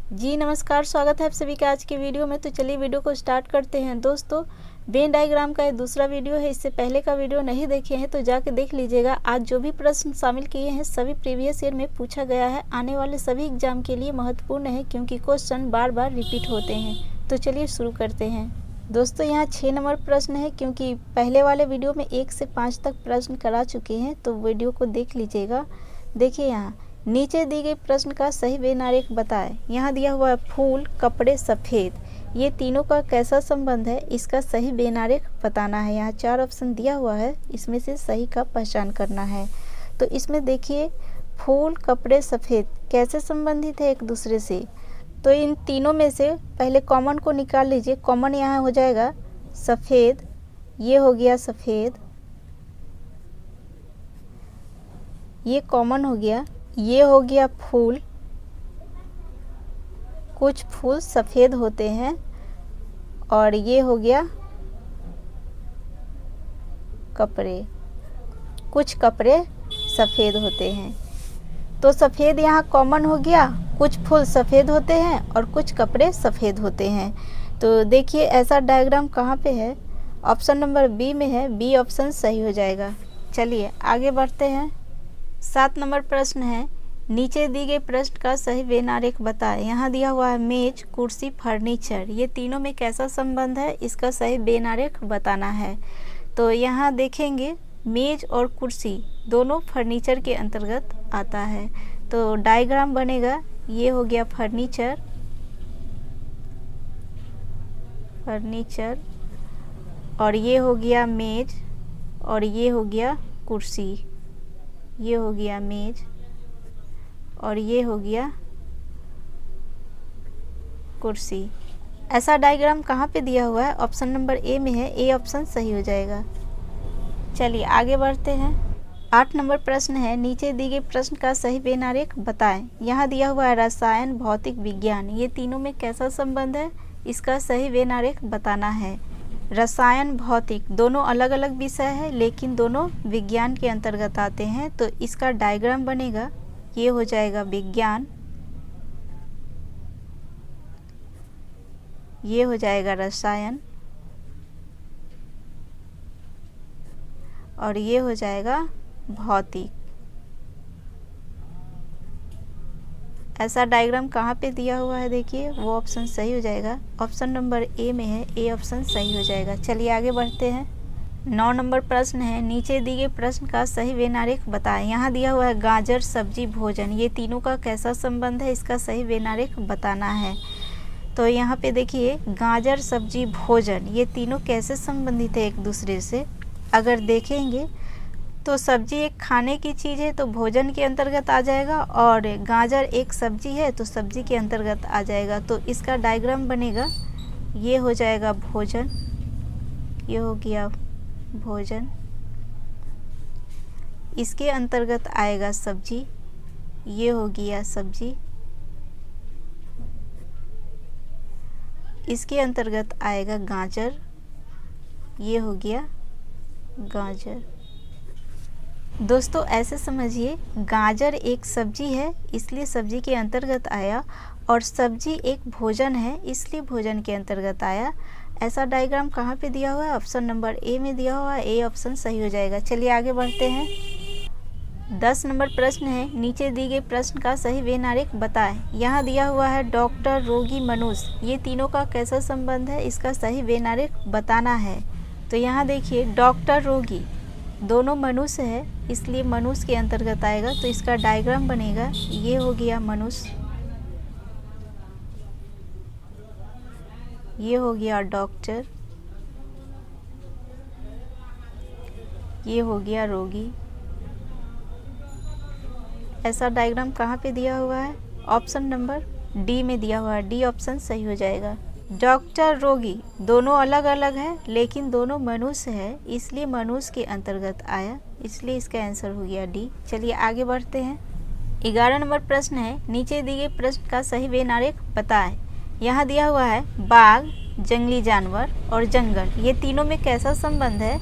जी नमस्कार, स्वागत है आप सभी का आज के वीडियो में। तो चलिए वीडियो को स्टार्ट करते हैं। दोस्तों, वेन डायग्राम का ये दूसरा वीडियो है। इससे पहले का वीडियो नहीं देखे हैं तो जाके देख लीजिएगा। आज जो भी प्रश्न शामिल किए हैं सभी प्रीवियस ईयर में पूछा गया है। आने वाले सभी एग्जाम के लिए महत्वपूर्ण है क्योंकि क्वेश्चन बार बार रिपीट होते हैं। तो चलिए शुरू करते हैं। दोस्तों, यहाँ 6 नंबर प्रश्न है क्योंकि पहले वाले वीडियो में 1 से 5 तक प्रश्न करा चुके हैं, तो वीडियो को देख लीजिएगा। देखिए, यहाँ नीचे दी गई प्रश्न का सही वेन आरेख बताएं। यहाँ दिया हुआ है फूल, कपड़े, सफ़ेद, ये तीनों का कैसा संबंध है, इसका सही वेन आरेख बताना है। यहाँ 4 ऑप्शन दिया हुआ है, इसमें से सही का पहचान करना है। तो इसमें देखिए, फूल, कपड़े, सफ़ेद कैसे संबंधित है एक दूसरे से। तो इन तीनों में से पहले कॉमन को निकाल लीजिए। कॉमन यहाँ हो जाएगा सफ़ेद, ये हो गया सफ़ेद, ये कॉमन हो गया। ये हो गया फूल, कुछ फूल सफ़ेद होते हैं, और ये हो गया कपड़े, कुछ कपड़े सफ़ेद होते हैं। तो सफ़ेद यहाँ कॉमन हो गया, कुछ फूल सफ़ेद होते हैं और कुछ कपड़े सफ़ेद होते हैं। तो देखिए ऐसा डायग्राम कहाँ पे है, ऑप्शन नंबर बी में है। बी ऑप्शन सही हो जाएगा। चलिए आगे बढ़ते हैं। 7 नंबर प्रश्न है, नीचे दी गई प्रश्न का सही वेन आरेख बताएं। यहाँ दिया हुआ है मेज, कुर्सी, फर्नीचर, ये तीनों में कैसा संबंध है, इसका सही वेन आरेख बताना है। तो यहाँ देखेंगे मेज और कुर्सी दोनों फर्नीचर के अंतर्गत आता है। तो डायग्राम बनेगा, ये हो गया फर्नीचर, और ये हो गया मेज, और ये हो गया कुर्सी। ये हो गया मेज और ये हो गया कुर्सी। ऐसा डायग्राम कहाँ पे दिया हुआ है, ऑप्शन नंबर ए में है। ए ऑप्शन सही हो जाएगा। चलिए आगे बढ़ते हैं। 8 नंबर प्रश्न है, नीचे दी गई प्रश्न का सही वेन आरेख बताएं। यहाँ दिया हुआ है रसायन, भौतिक विज्ञान, ये तीनों में कैसा संबंध है, इसका सही वेन आरेख बताना है। रसायन, भौतिक दोनों अलग अलग विषय है लेकिन दोनों विज्ञान के अंतर्गत आते हैं। तो इसका डायग्राम बनेगा, ये हो जाएगा विज्ञान, ये हो जाएगा रसायन, और ये हो जाएगा भौतिक। ऐसा डायग्राम कहाँ पे दिया हुआ है, देखिए वो ऑप्शन सही हो जाएगा। ऑप्शन नंबर ए में है। ए ऑप्शन सही हो जाएगा। चलिए आगे बढ़ते हैं। 9 नंबर प्रश्न है, नीचे दिए गए प्रश्न का सही वेन आरेख बताएं। यहाँ दिया हुआ है गाजर, सब्जी, भोजन, ये तीनों का कैसा संबंध है, इसका सही वेन आरेख बताना है। तो यहाँ पे देखिए गाजर, सब्जी, भोजन, ये तीनों कैसे संबंधित है एक दूसरे से। अगर देखेंगे तो सब्जी एक खाने की चीज़ है तो भोजन के अंतर्गत आ जाएगा, और गाजर एक सब्जी है तो सब्जी के अंतर्गत आ जाएगा। तो इसका डायग्राम बनेगा, ये हो जाएगा भोजन, ये हो गया भोजन, इसके अंतर्गत आएगा सब्जी, ये हो गया सब्जी, इसके अंतर्गत आएगा गाजर, ये हो गया गाजर। दोस्तों ऐसे समझिए, गाजर एक सब्जी है इसलिए सब्जी के अंतर्गत आया, और सब्जी एक भोजन है इसलिए भोजन के अंतर्गत आया। ऐसा डायग्राम कहाँ पे दिया हुआ है, ऑप्शन नंबर ए में दिया हुआ है। ए ऑप्शन सही हो जाएगा। चलिए आगे बढ़ते हैं। 10 नंबर प्रश्न है, नीचे दी गई प्रश्न का सही वेन आरेख बताएं। यहाँ दिया हुआ है डॉक्टर, रोगी, मनुष्य, ये तीनों का कैसा संबंध है, इसका सही वेन आरेख बताना है। तो यहाँ देखिए डॉक्टर, रोगी दोनों मनुष्य है इसलिए मनुष्य के अंतर्गत आएगा। तो इसका डायग्राम बनेगा, ये हो गया मनुष्य, ये हो गया डॉक्टर, ये हो गया रोगी। ऐसा डायग्राम कहाँ पे दिया हुआ है, ऑप्शन नंबर डी में दिया हुआ है। डी ऑप्शन सही हो जाएगा। डॉक्टर, रोगी दोनों अलग अलग है लेकिन दोनों मनुष्य है इसलिए मनुष्य के अंतर्गत आया, इसलिए इसका आंसर हो गया डी। चलिए आगे बढ़ते हैं। 11 नंबर प्रश्न है, नीचे दिए गए प्रश्न का सही वेन आरेख बताएं। यहाँ दिया हुआ है बाघ, जंगली जानवर और जंगल, ये तीनों में कैसा संबंध है,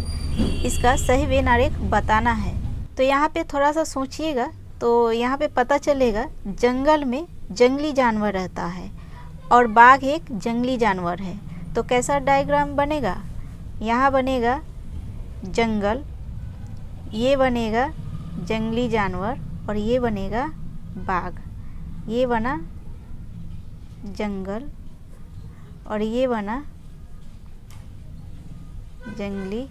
इसका सही वेन आरेख बताना है। तो यहाँ पे थोड़ा सा सोचिएगा तो यहाँ पे पता चलेगा जंगल में जंगली जानवर रहता है और बाघ एक जंगली जानवर है। तो कैसा डायग्राम बनेगा? यहाँ बनेगा जंगल, ये बनेगा जंगली जानवर और ये बनेगा बाघ। ये बना जंगल और ये बना जंगली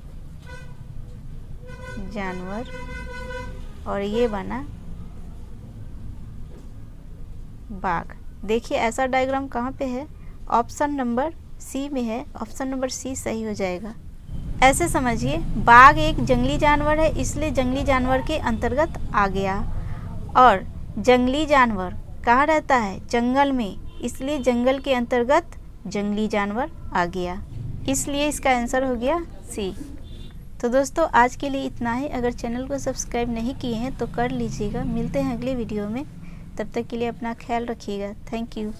जानवर और ये बना बाघ। देखिए ऐसा डायग्राम कहाँ पे है? ऑप्शन नंबर सी में है। ऑप्शन नंबर सी सही हो जाएगा। ऐसे समझिए, बाघ एक जंगली जानवर है इसलिए जंगली जानवर के अंतर्गत आ गया, और जंगली जानवर कहाँ रहता है? जंगल में, इसलिए जंगल के अंतर्गत जंगली जानवर आ गया, इसलिए इसका आंसर हो गया सी। तो दोस्तों आज के लिए इतना ही। अगर चैनल को सब्सक्राइब नहीं किए हैं तो कर लीजिएगा। मिलते हैं अगले वीडियो में, तब तक के लिए अपना ख्याल रखिएगा। Thank you.